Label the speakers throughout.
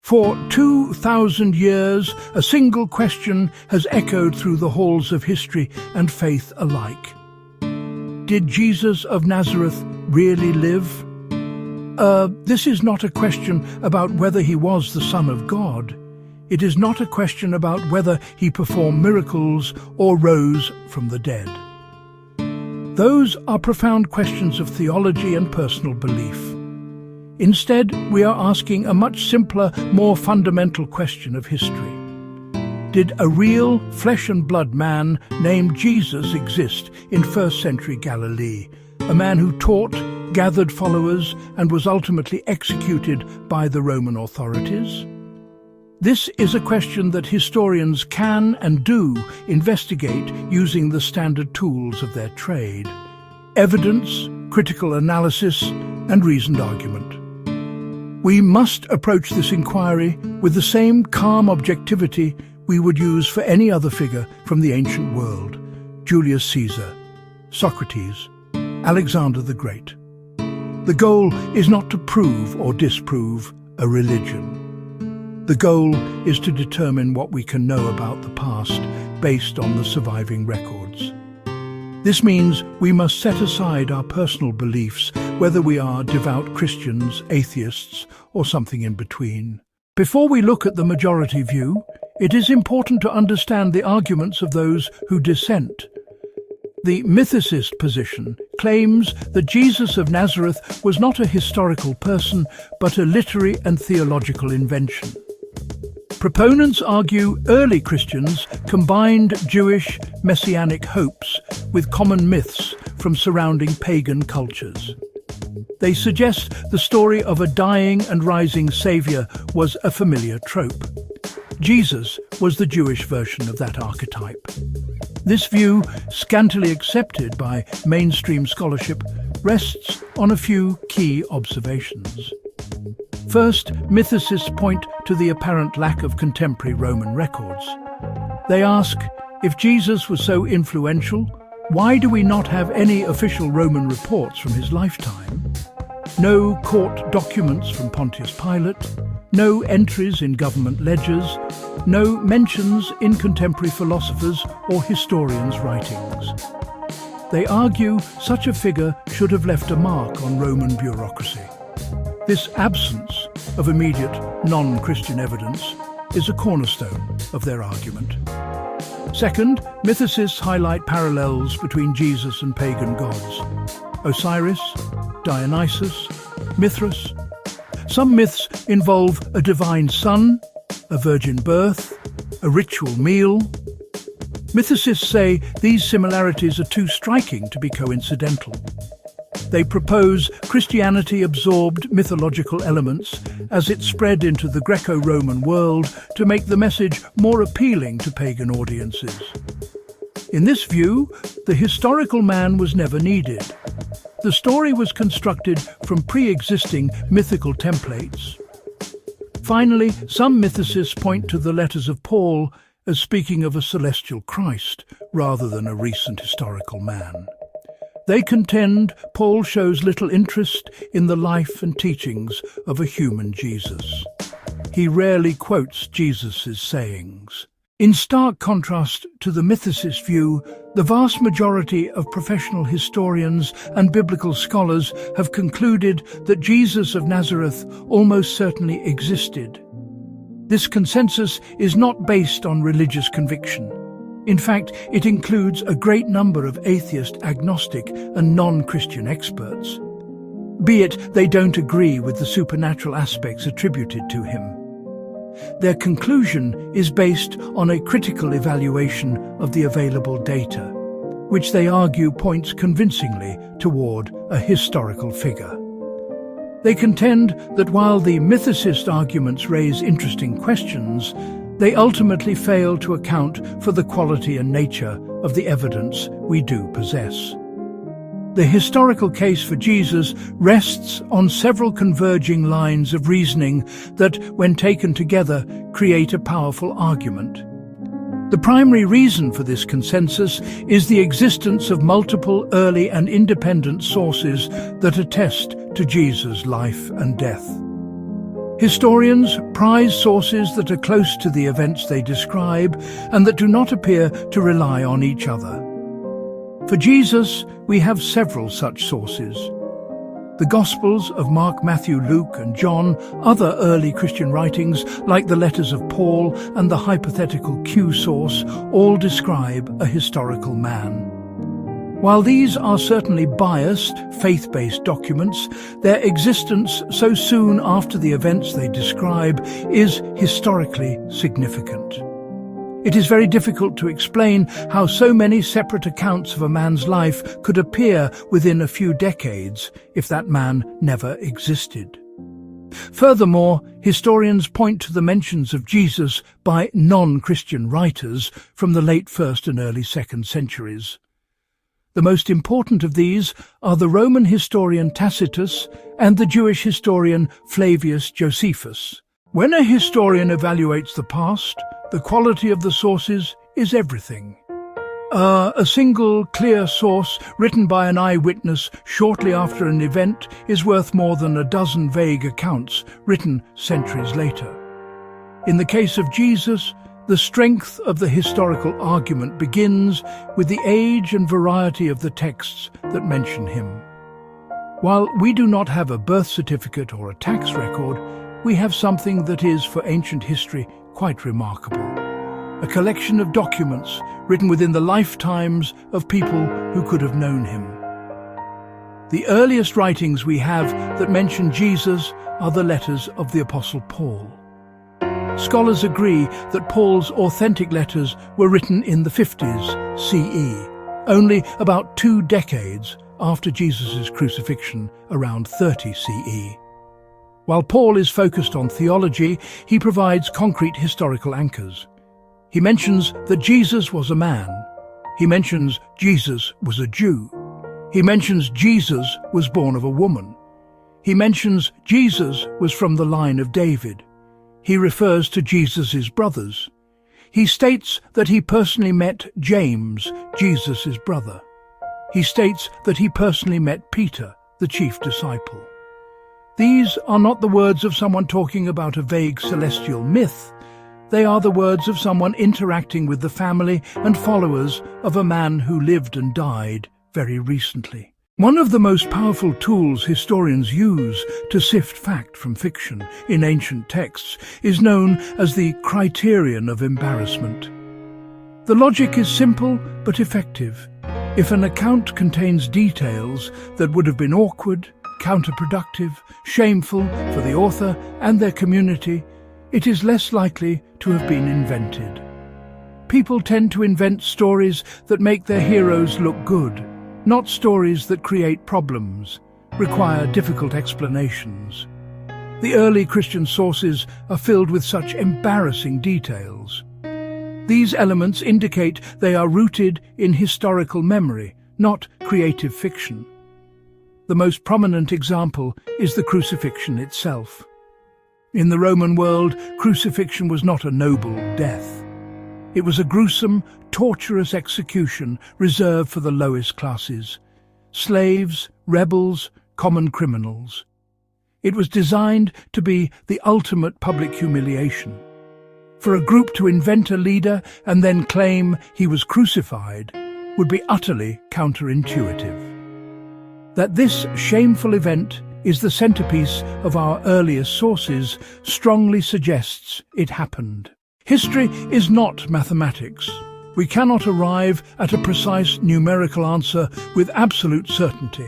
Speaker 1: For 2,000 years, a single question has echoed through the halls of history and faith alike. Did Jesus of Nazareth really live? This is not a question about whether he was the Son of God. It is not a question about whether he performed miracles or rose from the dead. Those are profound questions of theology and personal belief. Instead, we are asking a much simpler, more fundamental question of history. Did a real flesh and blood man named Jesus exist in first century Galilee? A man who taught, gathered followers, and was ultimately executed by the Roman authorities? This is a question that historians can and do investigate using the standard tools of their trade: evidence, critical analysis, and reasoned argument. We must approach this inquiry with the same calm objectivity we would use for any other figure from the ancient world: Julius Caesar, Socrates, Alexander the Great. The goal is not to prove or disprove a religion. The goal is to determine what we can know about the past based on the surviving records. This means we must set aside our personal beliefs, whether we are devout Christians, atheists, or something in between. Before we look at the majority view, it is important to understand the arguments of those who dissent. The mythicist position claims that Jesus of Nazareth was not a historical person, but a literary and theological invention. Proponents argue early Christians combined Jewish messianic hopes with common myths from surrounding pagan cultures. They suggest the story of a dying and rising Saviour was a familiar trope. Jesus was the Jewish version of that archetype. This view, scantily accepted by mainstream scholarship, rests on a few key observations. First, mythicists point to the apparent lack of contemporary Roman records. They ask, if Jesus was so influential, why do we not have any official Roman reports from his lifetime? No court documents from Pontius Pilate, no entries in government ledgers, no mentions in contemporary philosophers' or historians' writings. They argue such a figure should have left a mark on Roman bureaucracy. This absence of immediate non-Christian evidence is a cornerstone of their argument. Second, mythicists highlight parallels between Jesus and pagan gods: Osiris, Dionysus, Mithras. Some myths involve a divine son, a virgin birth, a ritual meal. Mythicists say these similarities are too striking to be coincidental. They propose Christianity absorbed mythological elements as it spread into the Greco-Roman world to make the message more appealing to pagan audiences. In this view, the historical man was never needed. The story was constructed from pre-existing mythical templates. Finally, some mythicists point to the letters of Paul as speaking of a celestial Christ rather than a recent historical man. They contend Paul shows little interest in the life and teachings of a human Jesus. He rarely quotes Jesus' sayings. In stark contrast to the mythicist view, the vast majority of professional historians and biblical scholars have concluded that Jesus of Nazareth almost certainly existed. This consensus is not based on religious conviction. In fact, it includes a great number of atheist, agnostic, and non-Christian experts, be it they don't agree with the supernatural aspects attributed to him. Their conclusion is based on a critical evaluation of the available data, which they argue points convincingly toward a historical figure. They contend that while the mythicist arguments raise interesting questions, they ultimately fail to account for the quality and nature of the evidence we do possess. The historical case for Jesus rests on several converging lines of reasoning that, when taken together, create a powerful argument. The primary reason for this consensus is the existence of multiple early and independent sources that attest to Jesus' life and death. Historians prize sources that are close to the events they describe and that do not appear to rely on each other. For Jesus, we have several such sources. The Gospels of Mark, Matthew, Luke, and John, other early Christian writings like the letters of Paul and the hypothetical Q source, all describe a historical man. While these are certainly biased, faith-based documents, their existence so soon after the events they describe is historically significant. It is very difficult to explain how so many separate accounts of a man's life could appear within a few decades if that man never existed. Furthermore, historians point to the mentions of Jesus by non-Christian writers from the late 1st and early 2nd centuries. The most important of these are the Roman historian Tacitus and the Jewish historian Flavius Josephus. When a historian evaluates the past, the quality of the sources is everything. A single, clear source written by an eyewitness shortly after an event is worth more than a dozen vague accounts written centuries later. In the case of Jesus, the strength of the historical argument begins with the age and variety of the texts that mention him. While we do not have a birth certificate or a tax record, we have something that is, for ancient history, quite remarkable. A collection of documents written within the lifetimes of people who could have known him. The earliest writings we have that mention Jesus are the letters of the Apostle Paul. Scholars agree that Paul's authentic letters were written in the 50s CE, only about 2 decades after Jesus' crucifixion, around 30 CE. While Paul is focused on theology, he provides concrete historical anchors. He mentions that Jesus was a man. He mentions Jesus was a Jew. He mentions Jesus was born of a woman. He mentions Jesus was from the line of David. He refers to Jesus' brothers. He states that he personally met James, Jesus' brother. He states that he personally met Peter, the chief disciple. These are not the words of someone talking about a vague celestial myth. They are the words of someone interacting with the family and followers of a man who lived and died very recently. One of the most powerful tools historians use to sift fact from fiction in ancient texts is known as the criterion of embarrassment. The logic is simple but effective. If an account contains details that would have been awkward, counterproductive, shameful for the author and their community, it is less likely to have been invented. People tend to invent stories that make their heroes look good, not stories that create problems, require difficult explanations. The early Christian sources are filled with such embarrassing details. These elements indicate they are rooted in historical memory, not creative fiction. The most prominent example is the crucifixion itself. In the Roman world, crucifixion was not a noble death. It was a gruesome, torturous execution reserved for the lowest classes: slaves, rebels, common criminals. It was designed to be the ultimate public humiliation. For a group to invent a leader and then claim he was crucified would be utterly counterintuitive. That this shameful event is the centerpiece of our earliest sources strongly suggests it happened. History is not mathematics. We cannot arrive at a precise numerical answer with absolute certainty.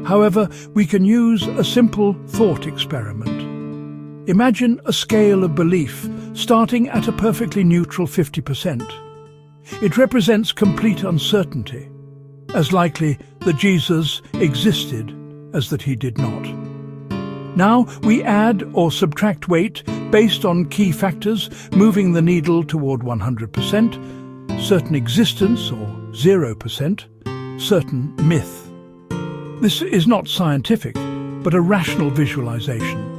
Speaker 1: However, we can use a simple thought experiment. Imagine a scale of belief starting at a perfectly neutral 50%. It represents complete uncertainty, as likely that Jesus existed as that he did not. Now we add or subtract weight based on key factors, moving the needle toward 100%, certain existence or 0%, certain myth. This is not scientific, but a rational visualization.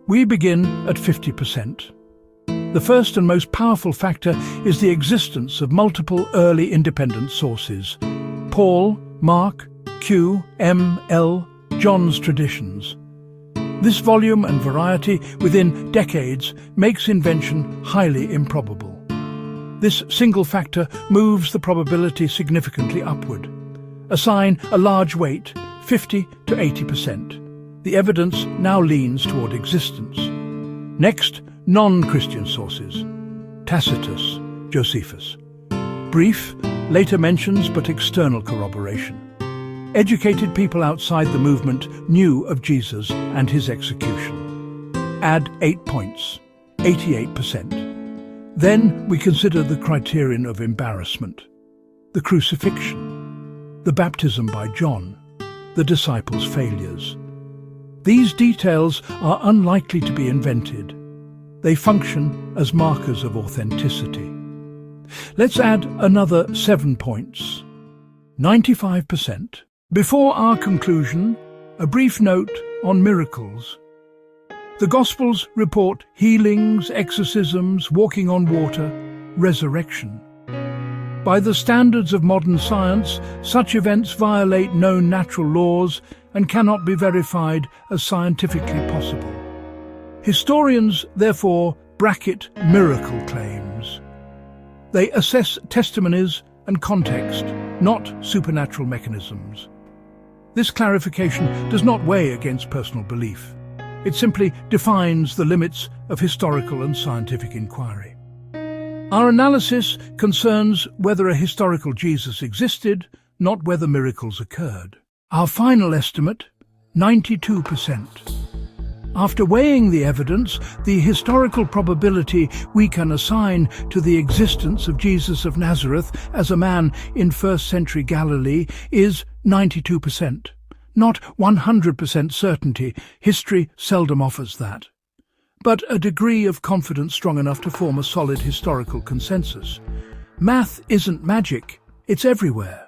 Speaker 1: We begin at 50%. The first and most powerful factor is the existence of multiple early independent sources: Paul, Mark, Q, M, L, John's traditions. This volume and variety within decades makes invention highly improbable. This single factor moves the probability significantly upward. Assign a large weight, 50 to 80%. The evidence now leans toward existence. Next, non-Christian sources. Tacitus, Josephus. Brief, later mentions but external corroboration. Educated people outside the movement knew of Jesus and his execution. Add 8 points, 88%. Then we consider the criterion of embarrassment, the crucifixion, the baptism by John, the disciples' failures. These details are unlikely to be invented. They function as markers of authenticity. Let's add another 7 points, 95%. Before our conclusion, a brief note on miracles. The Gospels report healings, exorcisms, walking on water, resurrection. By the standards of modern science, such events violate known natural laws and cannot be verified as scientifically possible. Historians, therefore, bracket miracle claims. They assess testimonies and context, not supernatural mechanisms. This clarification does not weigh against personal belief. It simply defines the limits of historical and scientific inquiry. Our analysis concerns whether a historical Jesus existed, not whether miracles occurred. Our final estimate, 92%. After weighing the evidence, the historical probability we can assign to the existence of Jesus of Nazareth as a man in first-century Galilee is 92%. Not 100% certainty. History seldom offers that. But a degree of confidence strong enough to form a solid historical consensus. Math isn't magic. It's everywhere.